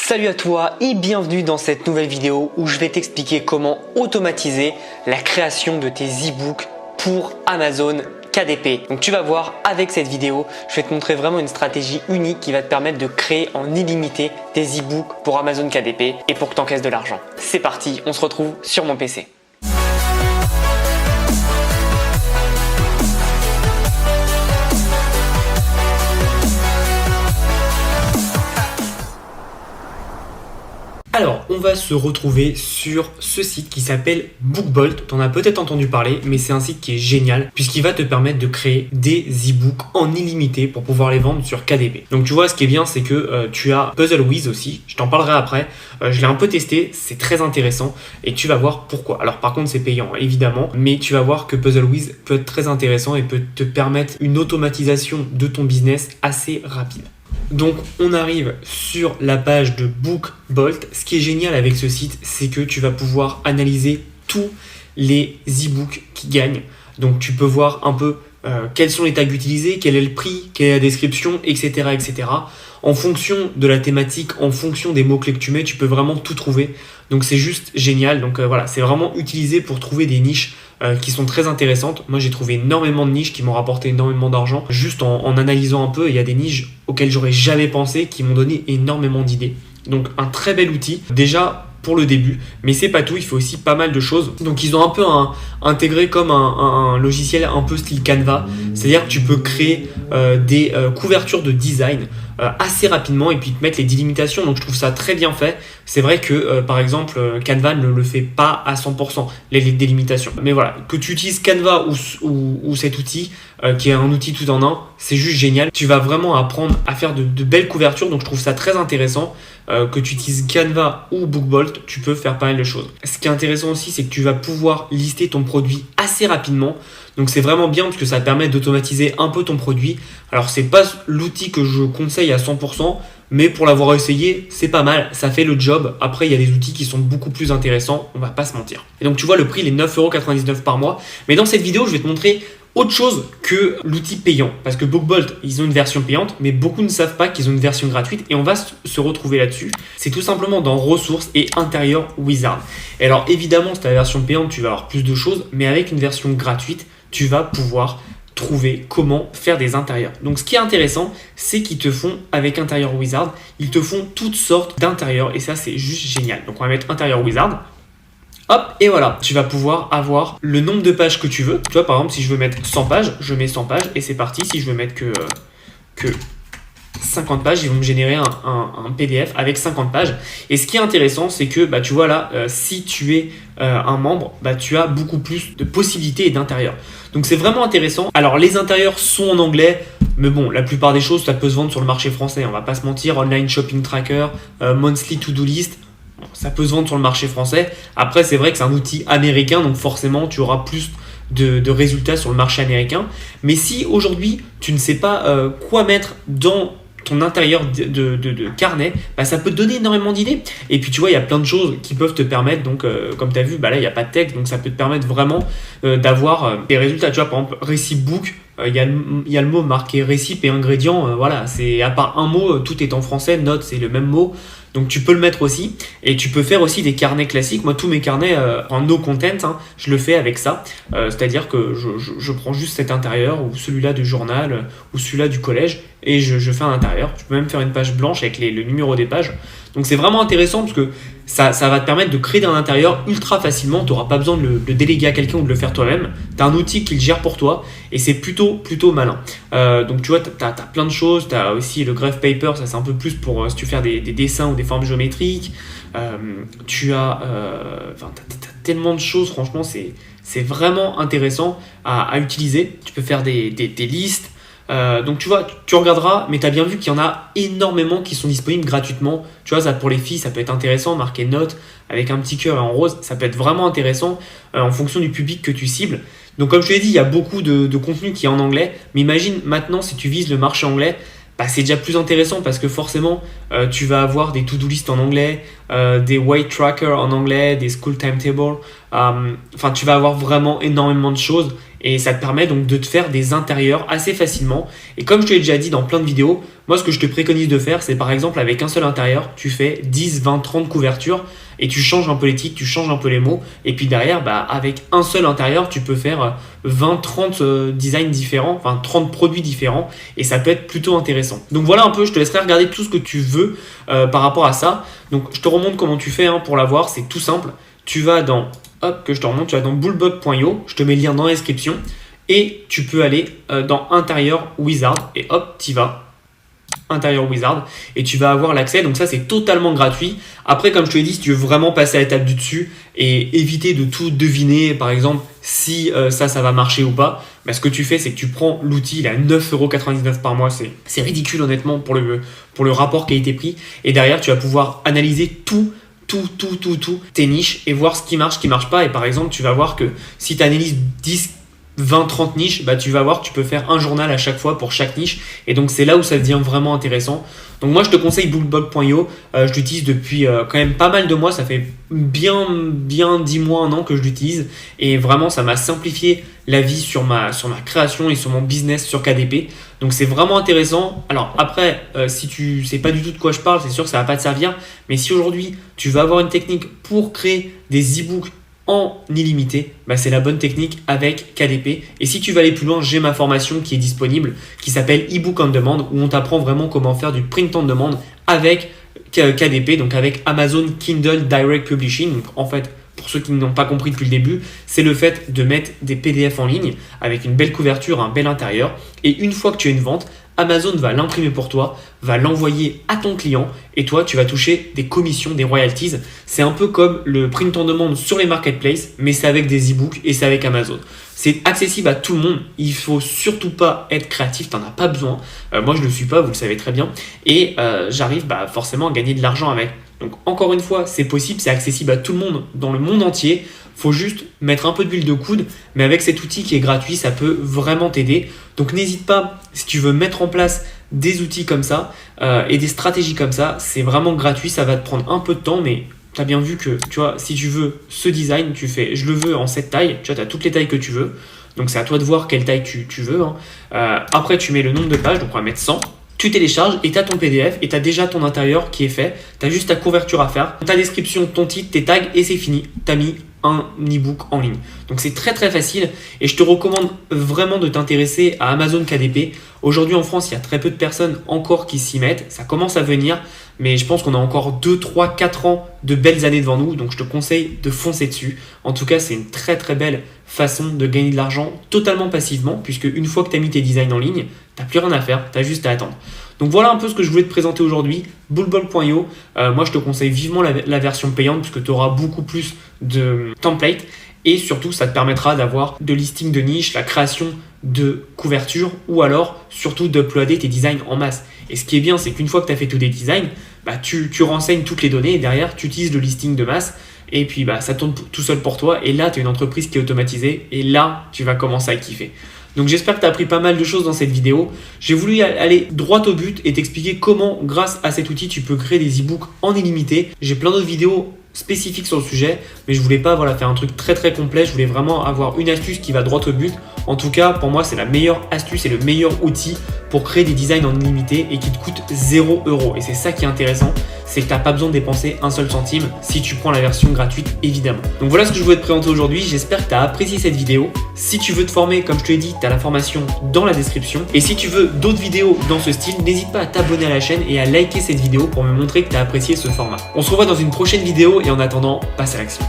Salut à toi et bienvenue dans cette nouvelle vidéo où je vais t'expliquer comment automatiser la création de tes e-books pour Amazon KDP. Donc tu vas voir avec cette vidéo, je vais te montrer vraiment une stratégie unique qui va te permettre de créer en illimité des e-books pour Amazon KDP et pour que tu encaisses de l'argent. C'est parti, on se retrouve sur mon PC. Alors, on va se retrouver sur ce site qui s'appelle BookBolt. Tu en as peut-être entendu parler, mais c'est un site qui est génial puisqu'il va te permettre de créer des e-books en illimité pour pouvoir les vendre sur KDP. Donc tu vois, ce qui est bien, c'est que tu as Puzzlewiz aussi. Je t'en parlerai après. Je l'ai un peu testé, c'est très intéressant et tu vas voir pourquoi. Alors par contre, c'est payant, évidemment, mais tu vas voir que Puzzlewiz peut être très intéressant et peut te permettre une automatisation de ton business assez rapide. Donc on arrive sur la page de BookBolt. Ce qui est génial avec ce site, c'est que tu vas pouvoir analyser tous les e-books qui gagnent. Donc tu peux voir un peu quels sont les tags utilisés, quel est le prix, quelle est la description, etc., etc. En fonction de la thématique, en fonction des mots-clés que tu mets, tu peux vraiment tout trouver. Donc c'est juste génial. Donc voilà, c'est vraiment utilisé pour trouver des niches qui sont très intéressantes. Moi j'ai trouvé énormément de niches qui m'ont rapporté énormément d'argent juste en analysant un peu. Il y a des niches auxquelles j'aurais jamais pensé qui m'ont donné énormément d'idées. Donc un très bel outil déjà pour le début, mais c'est pas tout, il faut aussi pas mal de choses. Donc ils ont un peu intégré comme un logiciel un peu style Canva, c'est-à-dire que tu peux créer des couvertures de design assez rapidement et puis te mettre les délimitations. Donc je trouve ça très bien fait. C'est vrai que par exemple Canva ne le fait pas à 100% les délimitations, mais voilà, que tu utilises Canva ou cet outil qui est un outil tout en un, c'est juste génial. Tu vas vraiment apprendre à faire de belles couvertures, donc je trouve ça très intéressant. Que tu utilises Canva ou BookBolt, tu peux faire pas mal de choses. Ce qui est intéressant aussi, c'est que tu vas pouvoir lister ton produit assez rapidement. Donc c'est vraiment bien parce que ça permet d'automatiser un peu ton produit. Alors c'est pas l'outil que je conseille à 100%, mais pour l'avoir essayé, c'est pas mal, ça fait le job. Après, il y a des outils qui sont beaucoup plus intéressants, on va pas se mentir. Et donc tu vois, le prix, il est 9,99€ par mois. Mais dans cette vidéo, je vais te montrer autre chose que l'outil payant, parce que BookBolt, ils ont une version payante, mais beaucoup ne savent pas qu'ils ont une version gratuite et on va se retrouver là-dessus. C'est tout simplement dans Ressources et Intérieur Wizard. Et alors évidemment, si tu as la version payante, tu vas avoir plus de choses, mais avec une version gratuite, tu vas pouvoir trouver comment faire des intérieurs. Donc ce qui est intéressant, c'est qu'ils te font, avec Intérieur Wizard, ils te font toutes sortes d'intérieurs et ça c'est juste génial. Donc on va mettre Intérieur Wizard. Hop, et voilà, tu vas pouvoir avoir le nombre de pages que tu veux. Tu vois, par exemple, si je veux mettre 100 pages, je mets 100 pages et c'est parti. Si je veux mettre que 50 pages, ils vont me générer un PDF avec 50 pages. Et ce qui est intéressant, c'est que tu vois là, si tu es un membre, tu as beaucoup plus de possibilités et d'intérieurs. Donc c'est vraiment intéressant. Alors les intérieurs sont en anglais, mais bon, la plupart des choses, ça peut se vendre sur le marché français. On va pas se mentir, Online Shopping Tracker, Monthly To-Do List. Ça peut se vendre sur le marché français. Après, c'est vrai que c'est un outil américain, donc forcément, tu auras plus de résultats sur le marché américain. Mais si aujourd'hui, tu ne sais pas quoi mettre dans ton intérieur de carnet, ça peut te donner énormément d'idées. Et puis, tu vois, il y a plein de choses qui peuvent te permettre. Donc, comme tu as vu, là, il n'y a pas de texte. Donc, ça peut te permettre vraiment d'avoir des résultats. Tu vois, par exemple, Recipe Book, il y a le mot marqué récip et ingrédients. Voilà, c'est à part un mot, tout est en français. Note, c'est le même mot. Donc tu peux le mettre aussi et tu peux faire aussi des carnets classiques. Moi tous mes carnets en no content, je le fais avec ça. C'est-à-dire que je prends juste cet intérieur ou celui-là du journal ou celui-là du collège et je fais un intérieur. Tu peux même faire une page blanche avec le numéro des pages. Donc c'est vraiment intéressant parce que ça va te permettre de créer un intérieur ultra facilement. Tu n'auras pas besoin de le déléguer à quelqu'un ou de le faire toi-même. Tu as un outil qui le gère pour toi et c'est plutôt malin. Donc tu vois, tu as plein de choses. Tu as aussi le graph paper, ça c'est un peu plus pour si tu veux faire des dessins ou des formes géométriques. Tu as tellement de choses, franchement, c'est vraiment intéressant à utiliser. Tu peux faire des listes. Donc tu vois, tu regarderas, mais tu as bien vu qu'il y en a énormément qui sont disponibles gratuitement. Tu vois, ça pour les filles, ça peut être intéressant, marqué note avec un petit cœur en rose, ça peut être vraiment intéressant en fonction du public que tu cibles. Donc comme je te l'ai dit, il y a beaucoup de contenu qui est en anglais, mais imagine maintenant si tu vises le marché anglais, c'est déjà plus intéressant parce que forcément tu vas avoir des to-do list en anglais, des weight trackers en anglais, des school timetable. Tu vas avoir vraiment énormément de choses et ça te permet donc de te faire des intérieurs assez facilement. Et comme je te l'ai déjà dit dans plein de vidéos, moi ce que je te préconise de faire, c'est par exemple avec un seul intérieur, tu fais 10, 20, 30 couvertures et tu changes un peu les titres, tu changes un peu les mots, et puis derrière, avec un seul intérieur, tu peux faire 20, 30 designs différents, enfin 30 produits différents, et ça peut être plutôt intéressant. Donc voilà un peu, je te laisserai regarder tout ce que tu veux par rapport à ça. Donc je te remontre comment tu fais pour l'avoir, c'est tout simple. Tu vas dans, tu vas dans bullbug.io, je te mets le lien dans la description, et tu peux aller dans Intérieur Wizard, et hop, tu y vas. Intérieur Wizard, et tu vas avoir l'accès, donc ça c'est totalement gratuit. Après, comme je te l'ai dit, si tu veux vraiment passer à l'étape du dessus et éviter de tout deviner, par exemple si ça va marcher ou pas, ce que tu fais, c'est que tu prends l'outil, il est à 9,99€ par mois, c'est ridicule honnêtement pour le rapport qualité-prix, et derrière tu vas pouvoir analyser tout tes niches et voir ce qui marche pas. Et par exemple, tu vas voir que si tu analyses 10, 20, 30 niches, tu vas voir que tu peux faire un journal à chaque fois pour chaque niche. Et donc, c'est là où ça devient vraiment intéressant. Donc, moi, je te conseille bullbug.io. Je l'utilise depuis quand même pas mal de mois. Ça fait bien 10 mois, un an que je l'utilise. Et vraiment, ça m'a simplifié la vie sur ma création et sur mon business sur KDP. Donc, c'est vraiment intéressant. Alors, après, si tu sais pas du tout de quoi je parle, c'est sûr que ça va pas te servir. Mais si aujourd'hui, tu vas avoir une technique pour créer des e-books en illimité, c'est la bonne technique avec KDP. Et si tu veux aller plus loin, j'ai ma formation qui est disponible, qui s'appelle e-book on demand, où on t'apprend vraiment comment faire du print on demand avec KDP, donc avec Amazon Kindle Direct Publishing. Donc en fait, pour ceux qui n'ont pas compris depuis le début, c'est le fait de mettre des PDF en ligne avec une belle couverture, un bel intérieur. Et une fois que tu as une vente, Amazon va l'imprimer pour toi, va l'envoyer à ton client et toi, tu vas toucher des commissions, des royalties. C'est un peu comme le print on demand sur les marketplaces, mais c'est avec des e-books et c'est avec Amazon. C'est accessible à tout le monde. Il ne faut surtout pas être créatif, tu n'en as pas besoin. Moi, je ne le suis pas, vous le savez très bien. Et j'arrive forcément à gagner de l'argent avec. Donc encore une fois, c'est possible, c'est accessible à tout le monde dans le monde entier. Faut juste mettre un peu d'huile de coude, mais avec cet outil qui est gratuit, ça peut vraiment t'aider. Donc n'hésite pas, si tu veux mettre en place des outils comme ça et des stratégies comme ça, c'est vraiment gratuit, ça va te prendre un peu de temps, mais tu as bien vu que, tu vois, si tu veux ce design, tu fais, je le veux en cette taille, tu vois, tu as toutes les tailles que tu veux. Donc c'est à toi de voir quelle taille tu veux. Après, tu mets le nombre de pages, donc on va mettre 100. Tu télécharges et tu as ton PDF et tu as déjà ton intérieur qui est fait. Tu as juste ta couverture à faire, ta description, ton titre, tes tags et c'est fini. Tu as mis un e-book en ligne. Donc c'est très facile et je te recommande vraiment de t'intéresser à Amazon KDP. Aujourd'hui en France, il y a très peu de personnes encore qui s'y mettent. Ça commence à venir, mais je pense qu'on a encore 2, 3, 4 ans de belles années devant nous. Donc je te conseille de foncer dessus. En tout cas, c'est une très belle façon de gagner de l'argent totalement passivement, puisque une fois que tu as mis tes designs en ligne, tu n'as plus rien à faire, tu as juste à attendre. Donc voilà un peu ce que je voulais te présenter aujourd'hui, bullbug.io. Moi je te conseille vivement la version payante puisque tu auras beaucoup plus de templates et surtout ça te permettra d'avoir de listing de niche, la création de couverture ou alors surtout d'uploader tes designs en masse. Et ce qui est bien, c'est qu'une fois que tu as fait tous tes designs, tu renseignes toutes les données et derrière tu utilises le listing de masse et puis ça tourne tout seul pour toi et là tu as une entreprise qui est automatisée et là tu vas commencer à kiffer. Donc j'espère que tu as appris pas mal de choses dans cette vidéo. J'ai voulu aller droit au but et t'expliquer comment, grâce à cet outil, tu peux créer des e-books en illimité. J'ai plein d'autres vidéos spécifiques sur le sujet, mais je voulais pas faire un truc très complet. Je voulais vraiment avoir une astuce qui va droit au but. En tout cas, pour moi, c'est la meilleure astuce et le meilleur outil pour créer des designs en illimité et qui te coûte 0€. Et c'est ça qui est intéressant, c'est que tu n'as pas besoin de dépenser un seul centime si tu prends la version gratuite, évidemment. Donc voilà ce que je voulais te présenter aujourd'hui. J'espère que tu as apprécié cette vidéo. Si tu veux te former, comme je te l'ai dit, tu as la formation dans la description. Et si tu veux d'autres vidéos dans ce style, n'hésite pas à t'abonner à la chaîne et à liker cette vidéo pour me montrer que tu as apprécié ce format. On se revoit dans une prochaine vidéo et en attendant, passe à l'action.